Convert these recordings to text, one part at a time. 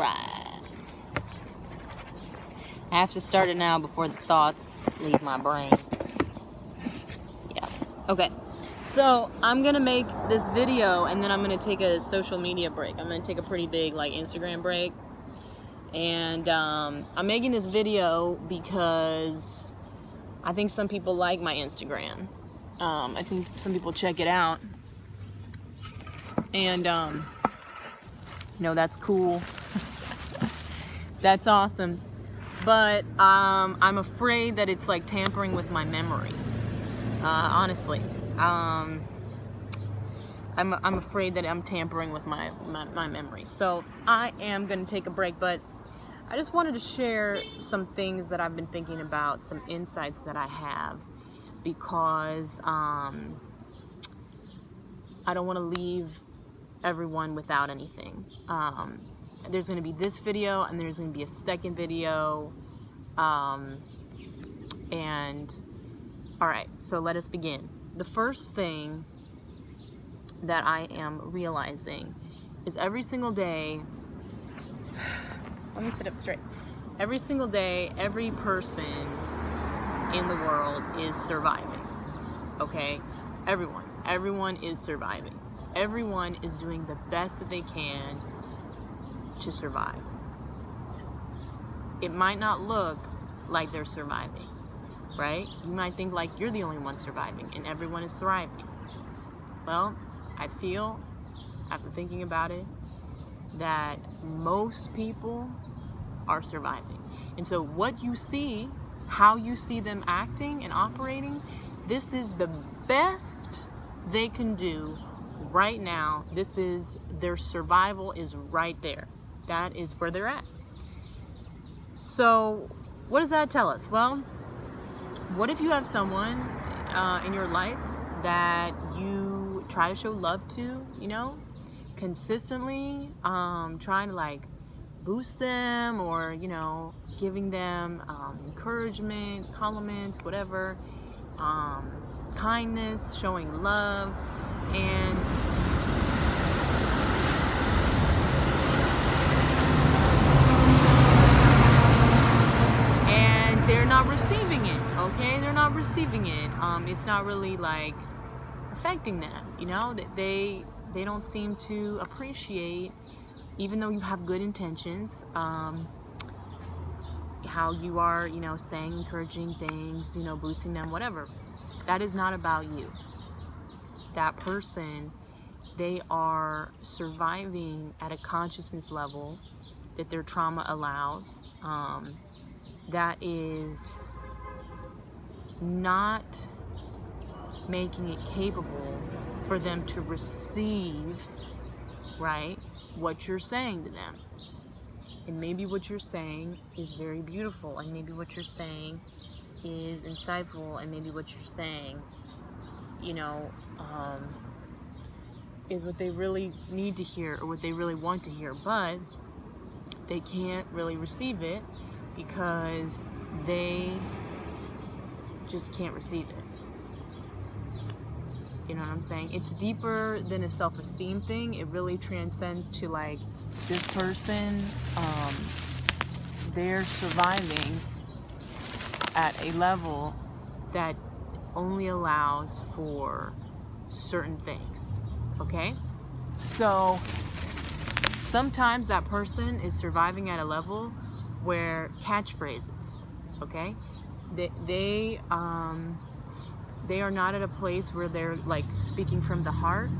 ride. I have to start it now before the thoughts leave my brain. Yeah. Okay. So I'm gonna make this video and then I'm gonna take a social media break. I'm gonna take a pretty big Instagram break. And I'm making this video because I think some people like my Instagram. I think some people check it out. And that's cool. That's awesome. But I'm afraid that it's tampering with my memory. Honestly. I'm afraid that I'm tampering with my memory. So I am going to take a break, but I just wanted to share some things that I've been thinking about, some insights that I have, because I don't want to leave everyone without anything. There's going to be this video and there's going to be a second video. And all right, so let us begin. The first thing that I am realizing is every single day, let me sit up straight. Every single day, every person in the world is surviving, okay? Everyone is surviving. Everyone is doing the best that they can to survive. It might not look like they're surviving, right? You might think you're the only one surviving and everyone is thriving. Well, I feel, after thinking about it, that most people are surviving. And so what you see, how you see them acting and operating, this is the best they can do right now. This is their survival is right there. That is where they're at. So what does that tell us? Well, what if you have someone in your life that you try to show love to, consistently, trying to boost them, or giving them encouragement, compliments, whatever, kindness, showing love, and they're not receiving it, okay? They're not receiving it. It's not really affecting them, that they don't seem to appreciate, even though you have good intentions, how you are, saying encouraging things, boosting them, whatever. That is not about you. That person, they are surviving at a consciousness level that their trauma allows, that is not making it capable for them to receive, right, what you're saying to them. And maybe what you're saying is very beautiful, and maybe what you're saying is insightful, and maybe what you're saying, is what they really need to hear, or what they really want to hear, but they can't really receive it because they just can't receive it. You know what I'm saying? It's deeper than a self-esteem thing. It really transcends to this person, they're surviving at a level that only allows for certain things, okay? So sometimes that person is surviving at a level where catchphrases, okay? They are not at a place where they're speaking from the heart,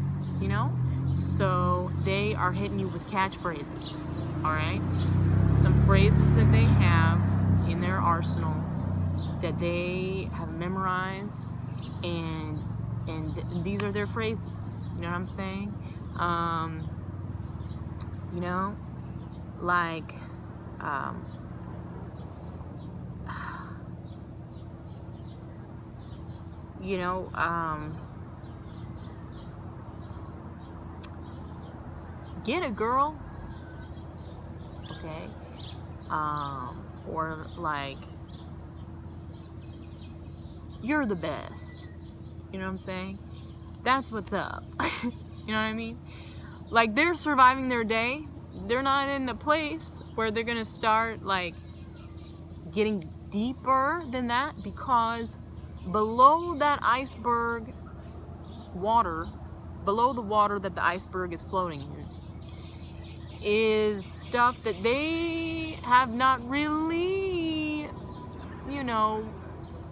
so they are hitting you with catchphrases, all right? Some phrases that they have in their arsenal that they have memorized, and these are their phrases, you know what I'm saying? Get a girl, okay? Or you're the best. You know what I'm saying? That's what's up. You know what I mean? They're surviving their day. they're not in the place where they're gonna start like getting deeper than that, because below that iceberg water, below the water that the iceberg is floating in, is stuff that they have not really, you know,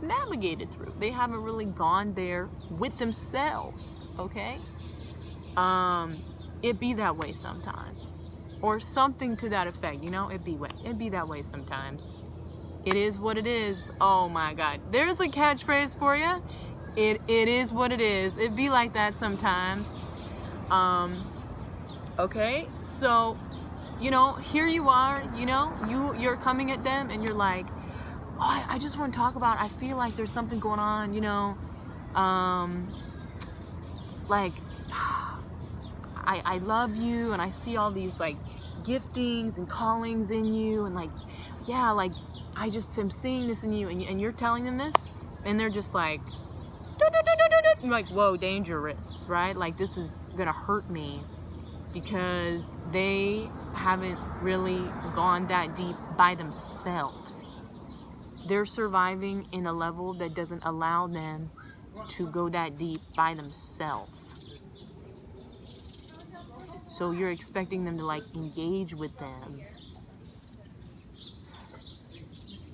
navigated through. They haven't really gone there with themselves, okay? It be that way sometimes, or something to that effect, you know. It be that way sometimes. It is what it is. Oh my God, there's a catchphrase for you. It is what it is. It be like that sometimes. Okay, so, you know, here you are, you know, you're coming at them and you're like, oh, I just want to talk about, I feel like there's something going on, you know, like, I love you, and I see all these like giftings and callings in you, and like, yeah, like I just am seeing this in you, and you're telling them this, and they're just like, like, whoa, dangerous, right? Like, this is gonna hurt me, because they haven't really gone that deep by themselves. They're surviving in a level that doesn't allow them to go that deep by themselves. So you're expecting them to like engage with them,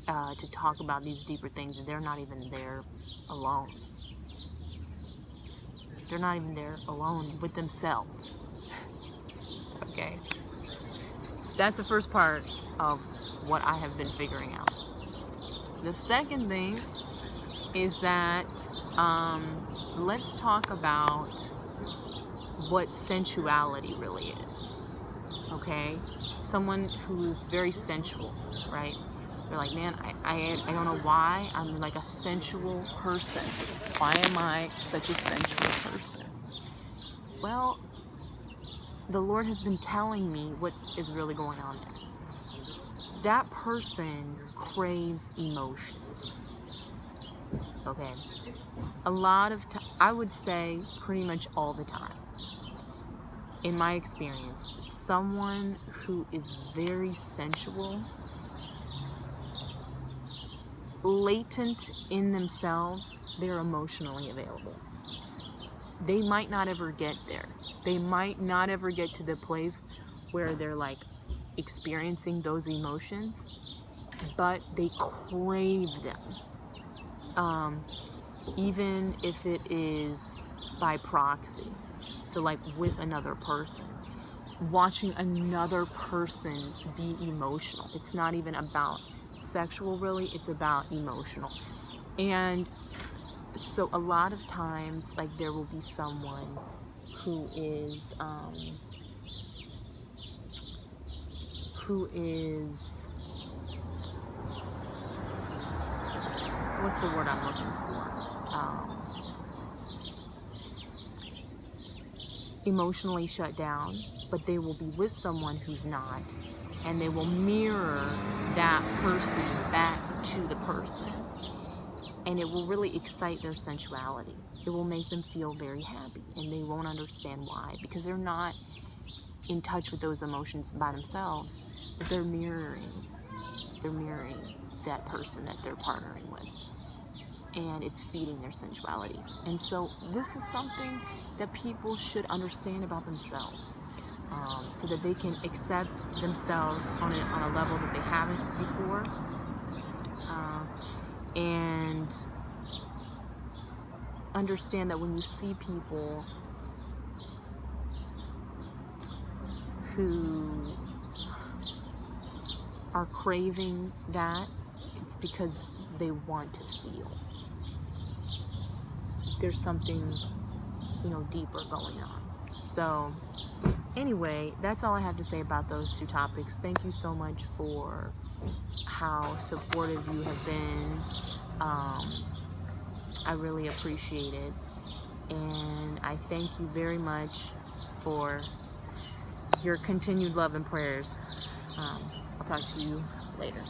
to talk about these deeper things, and they're not even there alone. They're not even there alone with themselves. Okay, that's the first part of what I have been figuring out. The second thing is that, let's talk about what sensuality really is. Okay, someone who's very sensual, right? They're like, man, I don't know why I'm like a sensual person. Why am I such a sensual person? Well, the Lord has been telling me what is really going on there. That person craves emotions. Okay, a lot of I would say pretty much all the time, in my experience, someone who is very sensual, latent in themselves, they're emotionally available. They might not ever get there. They might not ever get to the place where they're like experiencing those emotions, but they crave them. Even if it is by proxy. So like with another person, watching another person be emotional. It's not even about sexual really, it's about emotional. And so a lot of times, like, there will be someone who is what's the word I'm looking for? Emotionally shut down, but they will be with someone who's not, and they will mirror that person back to the person, and it will really excite their sensuality. It will make them feel very happy, and they won't understand why, because they're not in touch with those emotions by themselves, but they're mirroring that person that they're partnering with, and it's feeding their sensuality. And so this is something that people should understand about themselves, so that they can accept themselves on a level that they haven't before, and understand that when you see people who are craving that, it's because they want to feel. There's something, deeper going on. So anyway, that's all I have to say about those two topics. Thank you so much for how supportive you have been. I really appreciate it. And I thank you very much for your continued love and prayers. I'll talk to you later.